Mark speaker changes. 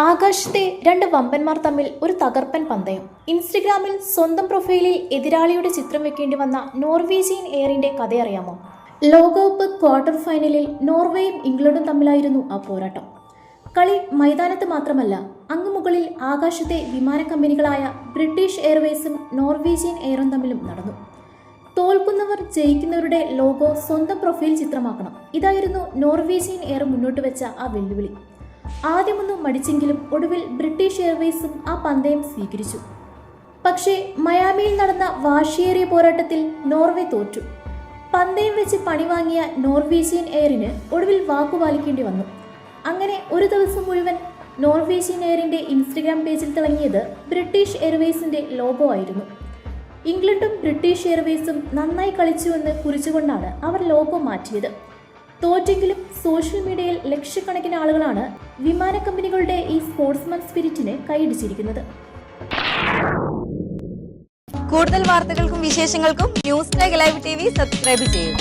Speaker 1: ആകാശത്തെ രണ്ട് വമ്പന്മാർ തമ്മിൽ ഒരു തകർപ്പൻ പന്തയം. ഇൻസ്റ്റഗ്രാമിൽ സ്വന്തം പ്രൊഫൈലിൽ എതിരാളിയുടെ ചിത്രം വെക്കേണ്ടി വന്ന നോർവീജിയൻ എയറിന്റെ കഥയറിയാമോ? ലോകകപ്പ് ക്വാർട്ടർ ഫൈനലിൽ നോർവേയും ഇംഗ്ലണ്ടും തമ്മിലായിരുന്നു ആ പോരാട്ടം. കളി മൈതാനത്ത് മാത്രമല്ല, അങ്ങുമുകളിൽ ആകാശത്തെ വിമാന കമ്പനികളായ ബ്രിട്ടീഷ് എയർവേസും നോർവീജിയൻ എയറും തമ്മിലും നടന്നു. തോൽക്കുന്നവർ ജയിക്കുന്നവരുടെ ലോഗോ സ്വന്തം പ്രൊഫൈൽ ചിത്രമാക്കണം. ഇതായിരുന്നു നോർവീജിയൻ എയർ മുന്നോട്ട് വെച്ച ആ വെല്ലുവിളി. ആദ്യമൊന്നും മടിച്ചെങ്കിലും ഒടുവിൽ ബ്രിട്ടീഷ് എയർവേസും ആ പന്തയം സ്വീകരിച്ചു. പക്ഷേ മയാമിയിൽ നടന്ന വാശിയേറിയ പോരാട്ടത്തിൽ നോർവേ തോറ്റു. പന്തയം വെച്ച് പണി വാങ്ങിയ നോർവീജിയൻ എയറിന് ഒടുവിൽ വാക്കുപാലിക്കേണ്ടി വന്നു. അങ്ങനെ ഒരു ദിവസം മുഴുവൻ നോർവീജിയൻ എയറിന്റെ ഇൻസ്റ്റഗ്രാം പേജിൽ തിളങ്ങിയത് ബ്രിട്ടീഷ് എയർവേസിന്റെ ലോഗോ ആയിരുന്നു. ഇംഗ്ലണ്ടും ബ്രിട്ടീഷ് എയർവേസും നന്നായി കളിച്ചുവെന്ന് കുറിച്ചുകൊണ്ടാണ് അവർ ലോഗോ മാറ്റിയത്. തോറ്റെങ്കിലും സോഷ്യൽ മീഡിയയിൽ ലക്ഷക്കണക്കിന് ആളുകളാണ് വിമാന കമ്പനികളുടെ ഈ സ്പോർട്സ്മാൻ സ്പിരിറ്റിന് കൈയടിച്ചിരിക്കുന്നത്.
Speaker 2: കൂടുതൽ വാർത്തകൾക്കും വിശേഷങ്ങൾക്കും ന്യൂസ് ടൈഗ് ലൈവ് TV സബ്സ്ക്രൈബ് ചെയ്യൂ.